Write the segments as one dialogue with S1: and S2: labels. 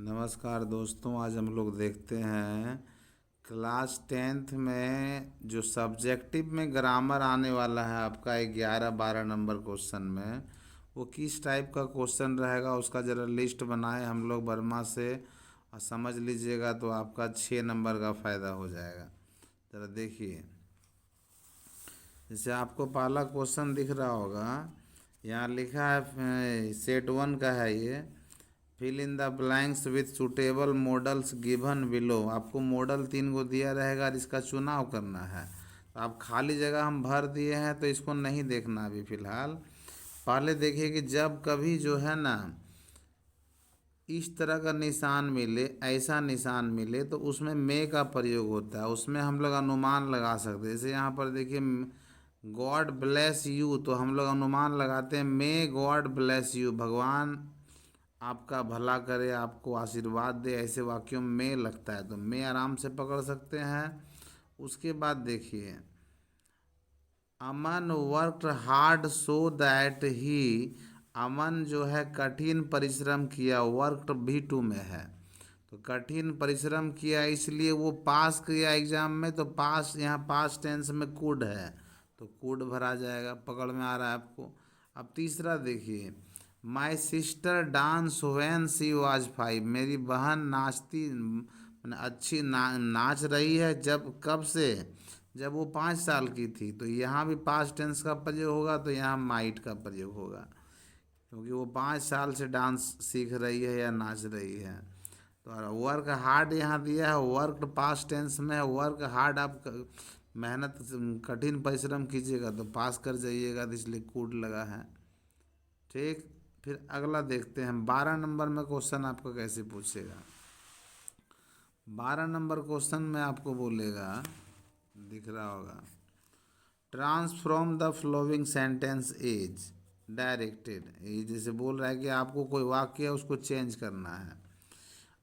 S1: नमस्कार दोस्तों, आज हम लोग देखते हैं क्लास 10th में जो सब्जेक्टिव में ग्रामर आने वाला है आपका 11-12 नंबर क्वेश्चन में। वो किस टाइप का क्वेश्चन रहेगा उसका ज़रा लिस्ट बनाए हम लोग वर्मा से और समझ लीजिएगा तो आपका 6 नंबर का फ़ायदा हो जाएगा। ज़रा देखिए, जैसे आपको पहला क्वेश्चन दिख रहा होगा, यहाँ लिखा है सेट 1 का है ये। Fill in the blanks with suitable modals given below. आपको मॉडल 3 को दिया रहेगा और इसका चुनाव करना है। तो आप खाली जगह हम भर दिए हैं तो इसको नहीं देखना अभी फ़िलहाल। पहले देखिए कि जब कभी जो है ना इस तरह का निशान मिले, ऐसा निशान मिले, तो उसमें मे का प्रयोग होता है। उसमें हम लोग अनुमान लगा सकते हैं। जैसे यहाँ पर देखिए गॉड ब्लेस यू, तो हम लोग अनुमान लगाते हैं मे गॉड ब्लेस यू, भगवान आपका भला करे, आपको आशीर्वाद दे, ऐसे वाक्यों में मे लगता है तो मे आराम से पकड़ सकते हैं। उसके बाद देखिए, Aman worked hard so that he, Aman जो है कठिन परिश्रम किया, वर्कड भी टू में है तो कठिन परिश्रम किया इसलिए वो पास किया एग्जाम में। तो पास यहाँ पास टेंस में कुड है तो कुड भरा जाएगा, पकड़ में आ रहा है आपको। अब तीसरा देखिए, my sister dance when she was 5, मेरी बहन नाचती अच्छी नाच रही है जब, कब से, जब वो 5 साल की थी। तो यहाँ भी पास्ट टेंस का प्रयोग होगा तो यहाँ माइट का प्रयोग होगा, क्योंकि वो 5 साल से डांस सीख रही है या नाच रही है। तो वर्क हार्ड यहाँ दिया है, वर्क पास्ट टेंस में है। वर्क हार्ड आप मेहनत कठिन परिश्रम कीजिएगा तो पास कर जाइएगा, तो इसलिए कूड लगा है। ठीक, फिर अगला देखते हैं 12 नंबर में क्वेश्चन आपको कैसे पूछेगा। 12 नंबर क्वेश्चन में आपको बोलेगा, दिख रहा होगा, transform the following sentence is directed. ये जैसे बोल रहा है कि आपको कोई वाक्य है उसको चेंज करना है।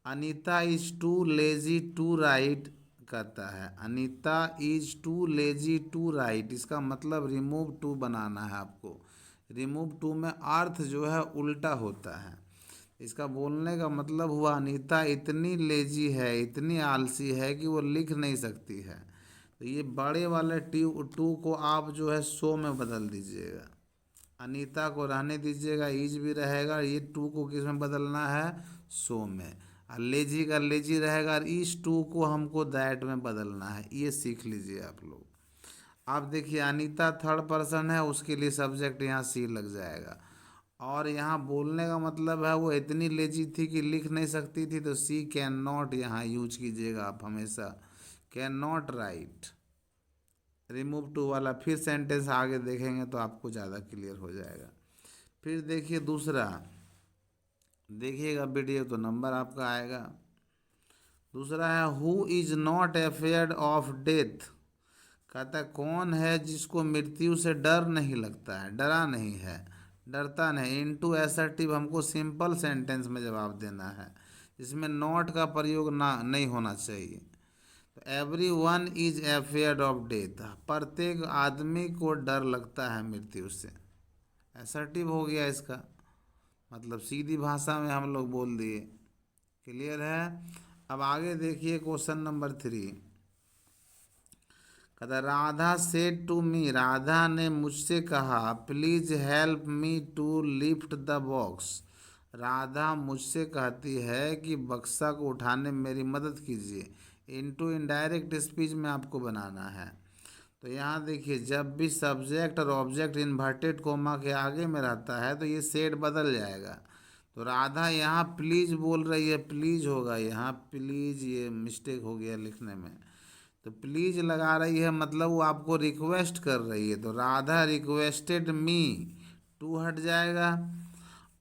S1: Anita is too lazy to write कहता है, Anita is too lazy to write, इसका मतलब रिमूव टू बनाना है आपको। रिमूव टू में अर्थ जो है उल्टा होता है। इसका बोलने का मतलब हुआ अनीता इतनी लेजी है, इतनी आलसी है कि वो लिख नहीं सकती है। तो ये बड़े वाले टू को आप जो है सो में बदल दीजिएगा। अनीता को रहने दीजिएगा, ईज भी रहेगा। ये टू को किस में बदलना है, सो में। और लेजी का लेजी रहेगा और इस टू को हमको दैट में बदलना है। ये सीख लीजिए आप लोग। आप देखिए, अनीता थर्ड पर्सन है, उसके लिए सब्जेक्ट यहाँ सी लग जाएगा। और यहाँ बोलने का मतलब है वो इतनी लेजी थी कि लिख नहीं सकती थी, तो सी कैन नॉट यहाँ यूज कीजिएगा आप हमेशा, can not write. Remove too वाला फिर सेंटेंस आगे देखेंगे तो आपको ज़्यादा क्लियर हो जाएगा। फिर देखिए दूसरा, देखिएगा वीडियो तो नंबर आपका आएगा। दूसरा है who is not afraid of death, कहता है कौन है जिसको मृत्यु से डर नहीं लगता है, डरा नहीं है, डरता नहीं। इनटू एसर्टिव हमको सिंपल सेंटेंस में जवाब देना है, जिसमें नॉट का प्रयोग ना नहीं होना चाहिए। तो everyone is afraid of death, प्रत्येक आदमी को डर लगता है मृत्यु से। एसर्टिव हो गया इसका मतलब, सीधी भाषा में हम लोग बोल दिए। क्लियर है। अब आगे देखिए क्वेश्चन नंबर 3, कहता Radha said to me, Radha ने मुझसे कहा, please help me to lift the box. Radha मुझसे कहती है कि बक्सा को उठाने में मेरी मदद कीजिए। इनटू इनडायरेक्ट स्पीच में आपको बनाना है। तो यहाँ देखिए, जब भी सब्जेक्ट और ऑब्जेक्ट इन्वर्टेड कोमा के आगे में रहता है तो ये सेड बदल जाएगा। तो राधा यहाँ प्लीज बोल रही है, प्लीज होगा यहाँ प्लीज, ये मिस्टेक हो गया लिखने में। तो प्लीज लगा रही है मतलब वो आपको रिक्वेस्ट कर रही है, तो राधा रिक्वेस्टेड मी, टू हट जाएगा।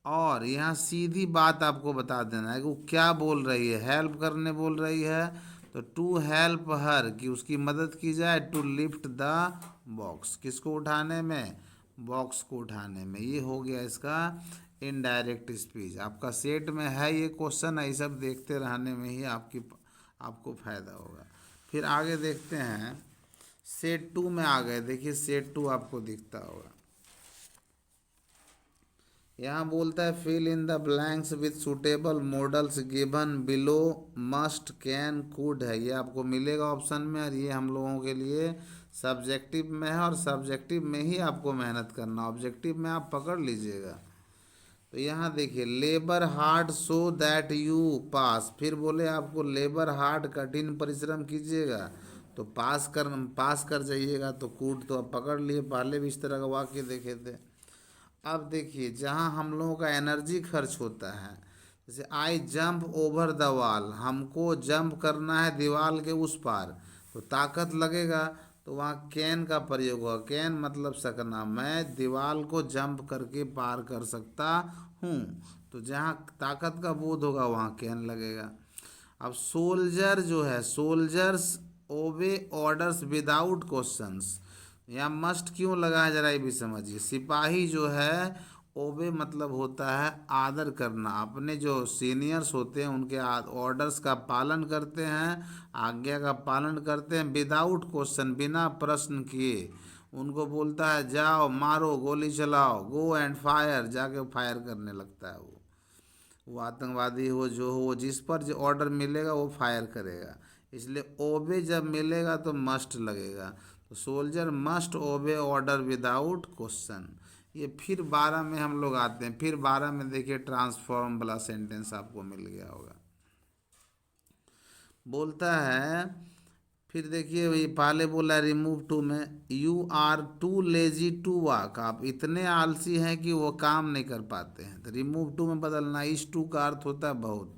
S1: और यहाँ सीधी बात आपको बता देना है कि वो क्या बोल रही है, हेल्प करने बोल रही है। तो टू हेल्प हर, कि उसकी मदद की जाए, टू लिफ्ट द बॉक्स, किसको उठाने में, बॉक्स को उठाने में। ये हो गया इसका इनडायरेक्ट स्पीच। आपका सेट में है ये क्वेश्चन, ये सब देखते रहने में ही आपको फायदा होगा। फिर आगे देखते हैं, सेट 2 में आ गए। देखिए सेट 2 आपको दिखता होगा, यहाँ बोलता है fill in the blanks with suitable modals given below. Must can could है, ये आपको मिलेगा ऑप्शन में, और ये हम लोगों के लिए सब्जेक्टिव में है, और सब्जेक्टिव में ही आपको मेहनत करना, ऑब्जेक्टिव में आप पकड़ लीजिएगा। तो यहाँ देखिए labour hard so that you pass, फिर बोले आपको लेबर हार्ड कठिन परिश्रम कीजिएगा तो पास कर जाइएगा, तो कूट तो आप पकड़ लिए, पहले भी इस तरह का वाक्य देखे थे। अब देखिए जहाँ हम लोगों का एनर्जी खर्च होता है, जैसे I jump over the wall, हमको जंप करना है दीवार के उस पार, तो ताकत लगेगा, तो वहाँ कैन का प्रयोग होगा। कैन मतलब सकना, मैं दीवार को जंप करके पार कर सकता हूँ, तो जहाँ ताकत का बोध होगा वहाँ कैन लगेगा। अब सोल्जर जो है, सोल्जर्स ओबे ऑर्डर्स विदाउट क्वेश्चंस, यहाँ मस्ट क्यों लगा है जरा ये भी समझिए। सिपाही जो है, ओबे मतलब होता है आदर करना, अपने जो सीनियर्स होते हैं उनके ऑर्डर्स का पालन करते हैं, आज्ञा का पालन करते हैं विदाउट क्वेश्चन, बिना प्रश्न किए। उनको बोलता है जाओ मारो गोली चलाओ, गो एंड फायर, जाके फायर करने लगता है वो आतंकवादी हो जो हो, जिस पर जो ऑर्डर मिलेगा वो फायर करेगा। इसलिए ओबे जब मिलेगा तो मस्ट लगेगा, तो सोल्जर मस्ट ओबे ऑर्डर विदाउट क्वेश्चन। ये फिर 12 में हम लोग आते हैं, फिर 12 में देखिए ट्रांसफॉर्म वाला सेंटेंस आपको मिल गया होगा। बोलता है फिर देखिए ये पहले बोला रिमूव टू में, you are too lazy to walk, आप इतने आलसी हैं कि वो काम नहीं कर पाते हैं, तो रिमूव टू में बदलना, इस टू का अर्थ होता है बहुत,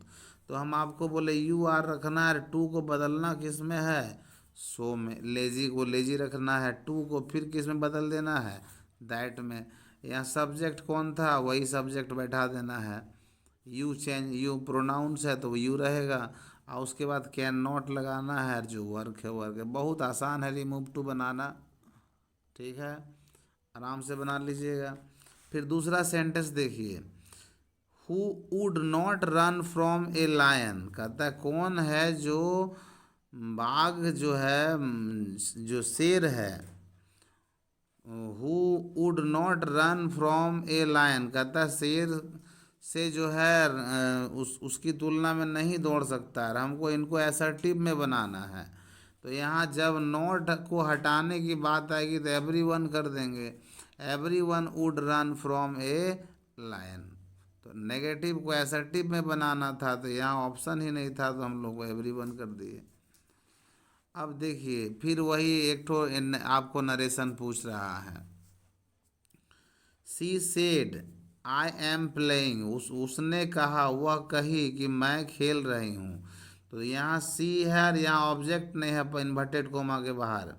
S1: तो हम आपको बोले यू आर रखना है, टू को बदलना किस में है, सो में, लेजी को लेजी रखना है, टू को फिर किस में बदल देना है, दैट में। यहाँ सब्जेक्ट कौन था, वही सब्जेक्ट बैठा देना है, यू चेंज, यू प्रोनाउंस है तो यू रहेगा, और उसके बाद कैन नॉट लगाना है, जो वर्क है वर्क है, बहुत आसान है रिमूव टू बनाना, ठीक है, आराम से बना लीजिएगा। फिर दूसरा सेंटेंस देखिए, who would not run from a lion, कहता है कौन है जो बाघ जो है, जो शेर है, who would not run from a lion, कहता है शेर से जो है उसकी तुलना में नहीं दौड़ सकता है, हमको इनको असर्टिव में बनाना है। तो यहाँ जब नॉट को हटाने की बात आएगी तो एवरी वन कर देंगे, every one would run from a lion, तो नेगेटिव को असर्टिव में बनाना था, तो यहाँ ऑप्शन ही नहीं था, तो हम लोग को एवरी वन कर दिए। अब देखिए फिर वही एक ठो आपको नरेशन पूछ रहा है, she said I am playing, उसने कहा, वह कही कि मैं खेल रही हूँ, तो यहाँ सी है और यहाँ ऑब्जेक्ट नहीं है इन्वर्टेड कोमा के बाहर,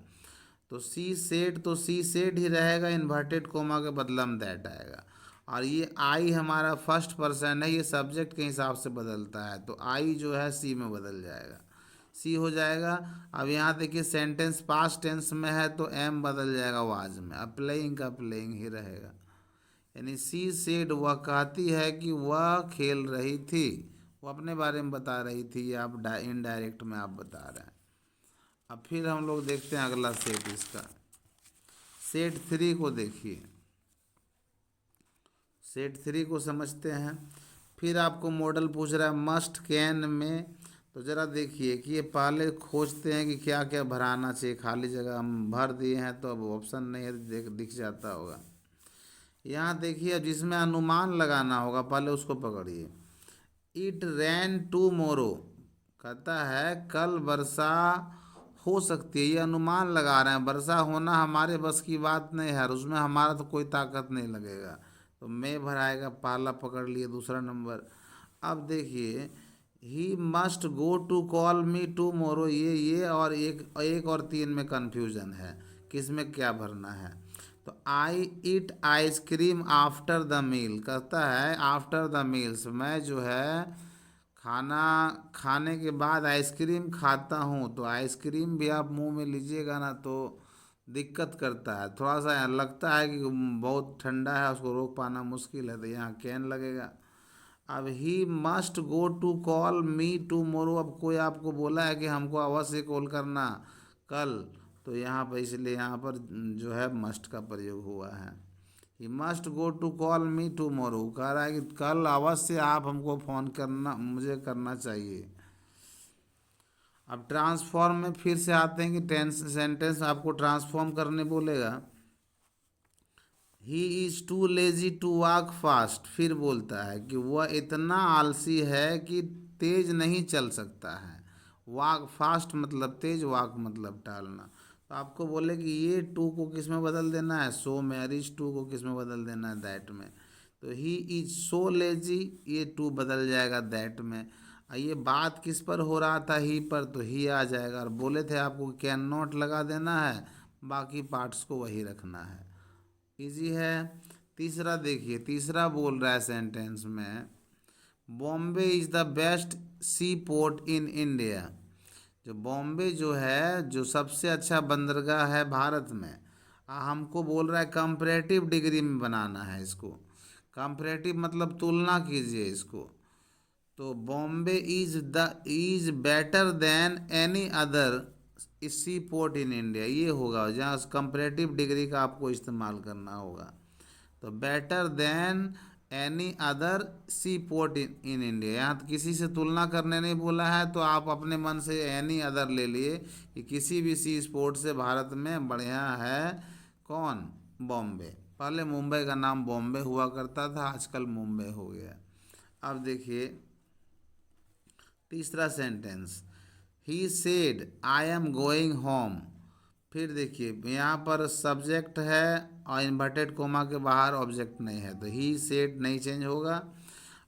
S1: तो सी सेड तो सी सेड ही रहेगा, इन्वर्टेड कोमा के बदला में दैट आएगा, और ये आई हमारा फर्स्ट पर्सन है, ये सब्जेक्ट के हिसाब से बदलता है, तो आई जो है सी में बदल जाएगा, सी हो जाएगा। अब यहाँ देखिए सेंटेंस पास्ट टेंस में है तो एम बदल जाएगा वाज में, अब प्लेइंग का प्लेइंग ही रहेगा, यानी सी सेड वह कहती है कि वह खेल रही थी, वो अपने बारे में बता रही थी, ये आप इनडायरेक्ट में आप बता रहे हैं। अब फिर हम लोग देखते हैं अगला सेट इसका, सेट थ्री को देखिए, सेट थ्री को समझते हैं। फिर आपको मॉडल पूछ रहा है मस्ट कैन में, तो ज़रा देखिए कि ये पहले खोजते हैं कि क्या क्या भराना चाहिए, खाली जगह हम भर दिए हैं तो अब ऑप्शन नहीं है, दिख जाता होगा। यहाँ देखिए जिसमें अनुमान लगाना होगा पहले उसको पकड़िए, इट रैन टू मोरो, कहता है कल वर्षा हो सकती है, ये अनुमान लगा रहे हैं, वर्षा होना हमारे बस की बात नहीं है, और उसमें हमारा तो कोई ताकत नहीं लगेगा, तो मैं भराएगा, पहला पकड़ लिए, दूसरा नंबर। अब देखिए he must go to call me tomorrow, ये और एक एक और तीन में कन्फ्यूजन है, किस में क्या भरना है, तो I eat ice cream after the meal, कहता है आफ्टर द मील्स, मैं जो है खाना खाने के बाद आइसक्रीम खाता हूँ, तो आइसक्रीम भी आप मुंह में लीजिएगा ना तो दिक्कत करता है, थोड़ा सा लगता है कि बहुत ठंडा है, उसको रोक पाना मुश्किल है, तो यहाँ कैन लगेगा। अब he must go to call me tomorrow, अब कोई आपको बोला है कि हमको अवश्य कॉल करना कल, तो यहाँ पर इसलिए यहाँ पर जो है मस्ट का प्रयोग हुआ है, he must go to call me tomorrow, कह रहा है कि कल अवश्य आप हमको फ़ोन करना, मुझे करना चाहिए। अब ट्रांसफॉर्म में फिर से आते हैं कि टेंस सेंटेंस आपको ट्रांसफॉर्म करने बोलेगा। He is too lazy to walk fast, फिर बोलता है कि वह इतना आलसी है कि तेज नहीं चल सकता है। वॉक फास्ट मतलब तेज, वॉक मतलब टालना। तो आपको बोले कि ये टू को किस में बदल देना है, सो में, और इस टू को किस में बदल देना है, दैट में। तो ही इज सो लेजी, ये टू बदल जाएगा दैट में। ये बात किस पर हो रहा था, ही पर, तो ही आ जाएगा। और बोले थे आपको कैन नॉट लगा देना है, बाकी पार्ट्स को वही रखना है। इजी है। तीसरा देखिए, तीसरा बोल रहा है सेंटेंस में, Bombay is the best sea port in India. जो बॉम्बे जो है, जो सबसे अच्छा बंदरगाह है भारत में। हमको बोल रहा है कंपैरेटिव डिग्री में बनाना है इसको। कंपैरेटिव मतलब तुलना कीजिए इसको। तो Bombay is better than any other sea port in India, ये होगा जहाँ कंपैरेटिव डिग्री का आपको इस्तेमाल करना होगा। तो better than any other sea port in India, यहाँ तो किसी से तुलना करने नहीं बोला है, तो आप अपने मन से एनी अदर ले लिए कि किसी भी सी स्पोर्ट से भारत में बढ़िया है कौन, बॉम्बे। पहले मुंबई का नाम बॉम्बे हुआ करता था, आजकल मुंबई हो गया। अब देखिए तीसरा sentence, he said I am going home. फिर देखिए यहाँ पर सब्जेक्ट है और इन्वर्टेड कोमा के बाहर ऑब्जेक्ट नहीं है, तो ही सेड नहीं चेंज होगा,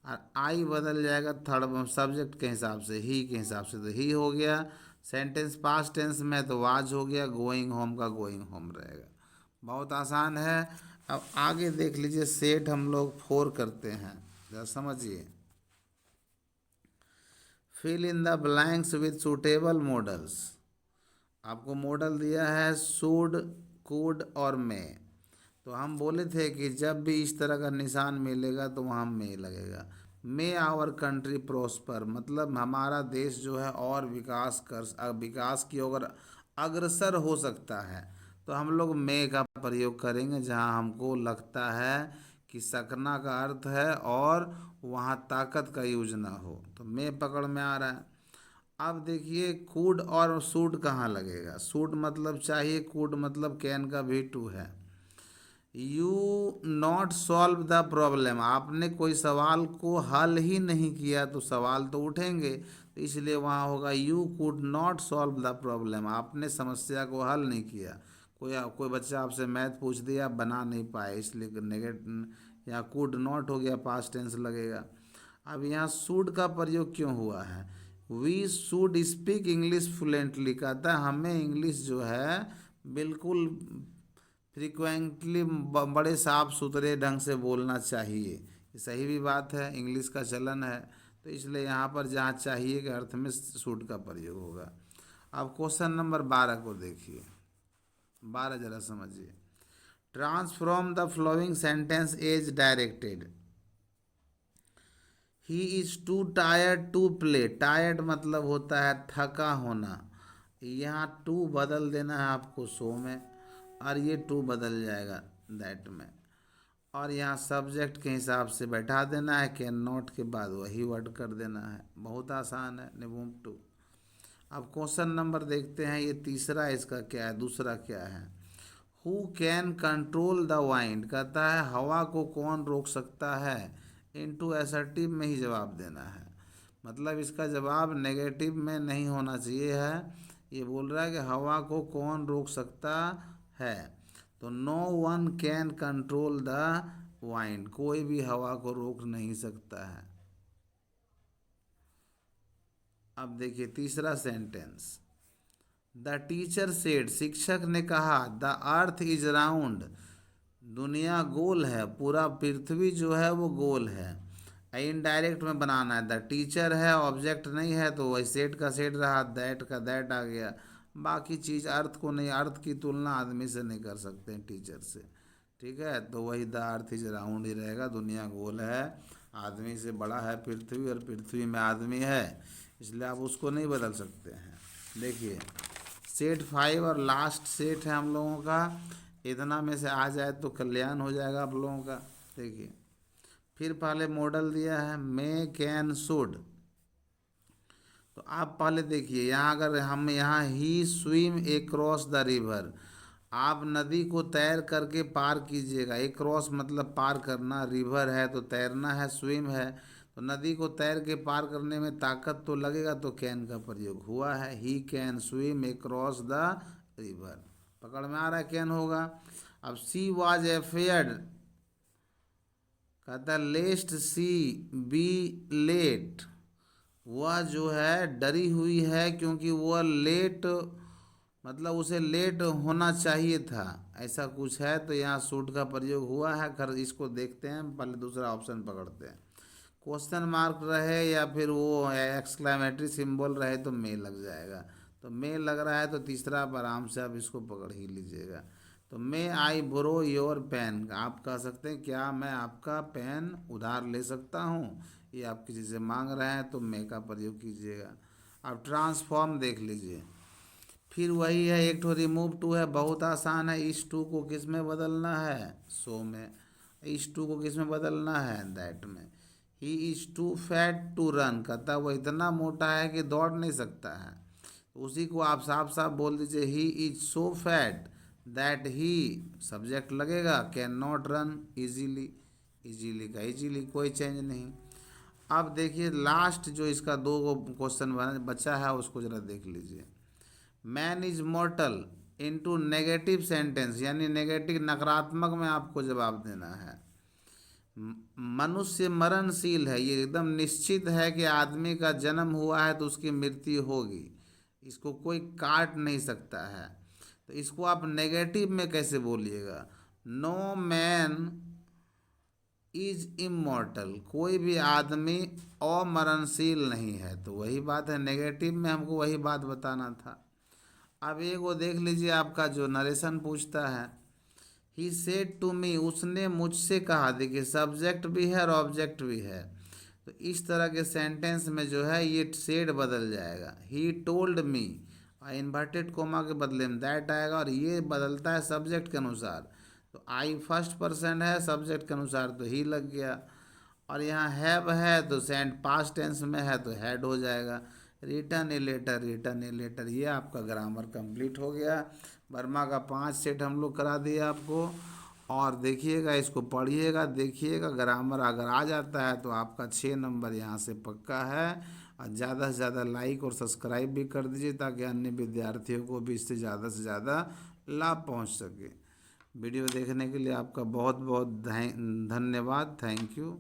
S1: और आई बदल जाएगा थर्ड सब्जेक्ट के हिसाब से, ही के हिसाब से, तो ही हो गया। सेंटेंस पास्ट टेंस में तो वाज हो गया, गोइंग होम का गोइंग होम रहेगा। बहुत आसान है। अब आगे देख लीजिए, सेट हम लोग 4 करते हैं, जरा समझिए। Fill in the blanks with suitable modals. आपको मॉडल दिया है शुड, कुड और मे। तो हम बोले थे कि जब भी इस तरह का निशान मिलेगा तो वहाँ मे लगेगा। मे आवर कंट्री प्रोस्पर, मतलब हमारा देश जो है और विकास की ओर अग्रसर हो सकता है। तो हम लोग मे का प्रयोग करेंगे जहाँ हमको लगता है कि सकना का अर्थ है और वहाँ ताकत का यूज ना हो, तो मे पकड़ में आ रहा है। अब देखिए कुड और शुड कहाँ लगेगा। शुड मतलब चाहिए, कुड मतलब कैन का भी टू है। You not solve the problem, आपने कोई सवाल को हल ही नहीं किया तो सवाल तो उठेंगे, तो इसलिए वहाँ होगा you could not solve the problem, आपने समस्या को हल नहीं किया। कोई बच्चा आपसे मैथ पूछ दिया, बना नहीं पाए, इसलिए नेगेटिव यहाँ कुड नॉट हो गया, पास्ट टेंस लगेगा। अब यहाँ शुड का प्रयोग क्यों हुआ है, we should speak English fluently, कहता है हमें इंग्लिश जो है बिल्कुल फ्रिक्वेंटली बड़े साफ सुथरे ढंग से बोलना चाहिए। ये सही भी बात है, इंग्लिश का चलन है, तो इसलिए यहाँ पर जहाँ चाहिए के अर्थ में शुड का प्रयोग होगा। अब क्वेश्चन नंबर 12 को देखिए, 12 जरा समझिए। Transform the following sentence as directed. He is too tired to play, tired मतलब होता है थका होना, यहाँ टू बदल देना है आपको सो में, और ये टू बदल जाएगा दैट में, और यहाँ सब्जेक्ट के हिसाब से बैठा देना है, कैन नॉट के बाद वही वर्ड कर देना है। बहुत आसान है, निबूम टू। अब क्वेश्चन नंबर देखते हैं, ये तीसरा इसका क्या है, दूसरा क्या है। Who can control the wind, कहता है हवा को कौन रोक सकता है, इनटू असर्टिव में ही जवाब देना है। मतलब इसका जवाब नेगेटिव में नहीं होना चाहिए है, ये बोल रहा है कि हवा को कौन रोक सकता है। तो no one can control the wind, कोई भी हवा को रोक नहीं सकता है। अब देखिए तीसरा सेंटेंस, द टीचर सेड, शिक्षक ने कहा, द अर्थ इज राउंड, दुनिया गोल है, पूरा पृथ्वी जो है वो गोल है। इनडायरेक्ट में बनाना है, द टीचर है, ऑब्जेक्ट नहीं है, तो वही सेट का सेट रहा, दैट का दैट आ गया। बाकी चीज़ अर्थ को नहीं, अर्थ की तुलना आदमी से नहीं कर सकते हैं, टीचर से। ठीक है, तो वही द अर्थ इज राउंड ही रहेगा, दुनिया गोल है, आदमी से बड़ा है पृथ्वी, और पृथ्वी में आदमी है, इसलिए आप उसको नहीं बदल सकते हैं। देखिए सेट 5 और लास्ट सेट है हम लोगों का, इतना में से आ जाए तो कल्याण हो जाएगा आप लोगों का। देखिए फिर पहले मॉडल दिया है मे कैन शुड। तो आप पहले देखिए यहाँ, अगर हम यहाँ ही स्विम एक्रॉस द रिवर, आप नदी को तैर करके पार कीजिएगा। एक्रॉस मतलब पार करना, रिवर है तो तैरना है, स्विम है तो नदी को तैर के पार करने में ताकत तो लगेगा, तो कैन का प्रयोग हुआ है। He can swim across the river, पकड़ में आ रहा है, कैन होगा। अब सी वाज एफेयर्ड, कहता लेस्ट सी बी लेट, वह जो है डरी हुई है क्योंकि वह लेट, मतलब उसे लेट होना चाहिए था, ऐसा कुछ है। तो यहाँ सूट का प्रयोग हुआ है। खैर इसको देखते हैं, पहले दूसरा ऑप्शन पकड़ते हैं। क्वेश्चन मार्क रहे या फिर वो एक्सक्लेमेटरी सिंबल रहे तो मे लग जाएगा। तो मे लग रहा है तो तीसरा आप आराम से आप इसको पकड़ ही लीजिएगा। तो मे आई बोरो योर पेन, आप कह सकते हैं क्या मैं आपका पेन उधार ले सकता हूँ, ये आप किसी से मांग रहे हैं तो मे का प्रयोग कीजिएगा। अब ट्रांसफॉर्म देख लीजिए, फिर वही है, एक तो रिमूव टू है, बहुत आसान है। इस टू को किस में बदलना है, सो में। इस टू को किस में बदलना है, दैट में। He is too fat to run, कहता वो इतना मोटा है कि दौड़ नहीं सकता है। तो उसी को आप साफ साफ बोल दीजिए, he is so fat that he, subject लगेगा, can not run easily. Easily का इजीली, कोई चेंज नहीं। अब देखिए लास्ट जो इसका दो क्वेश्चन बचा है उसको जरा देख लीजिए। Man is मॉर्टल into negative sentence, यानी नेगेटिव नकारात्मक में आपको जवाब देना है। मनुष्य मरणशील है, ये एकदम निश्चित है कि आदमी का जन्म हुआ है तो उसकी मृत्यु होगी, इसको कोई काट नहीं सकता है। तो इसको आप नेगेटिव में कैसे बोलिएगा, नो मैन इज इमॉर्टल, कोई भी आदमी अमरणशील नहीं है। तो वही बात है, नेगेटिव में हमको वही बात बताना था। अब एक वो देख लीजिए आपका जो नरेशन पूछता है, ही सेड टू मी, उसने मुझसे कहा। देखिए सब्जेक्ट भी है और ऑब्जेक्ट भी है, तो इस तरह के सेंटेंस में जो है ये सेड बदल जाएगा। He told me, inverted coma के बदले में दैट आएगा, और ये बदलता है सब्जेक्ट के अनुसार। तो आई फर्स्ट पर्सन है, सब्जेक्ट के अनुसार तो ही लग गया। और यहाँ हैव है तो सेंट पास्ट टेंस में है तो हैड हो जाएगा। Return a letter, return a letter, ये आपका ग्रामर कंप्लीट हो गया। वर्मा का 5 सेट हम लोग करा दिए आपको। और देखिएगा, इसको पढ़िएगा, देखिएगा, ग्रामर अगर आ जाता है तो आपका 6 नंबर यहाँ से पक्का है। और ज़्यादा से ज़्यादा लाइक और सब्सक्राइब भी कर दीजिए ताकि अन्य विद्यार्थियों को भी इससे ज़्यादा लाभ पहुँच सके। वीडियो देखने के लिए आपका बहुत बहुत धन्यवाद, थैंक यू।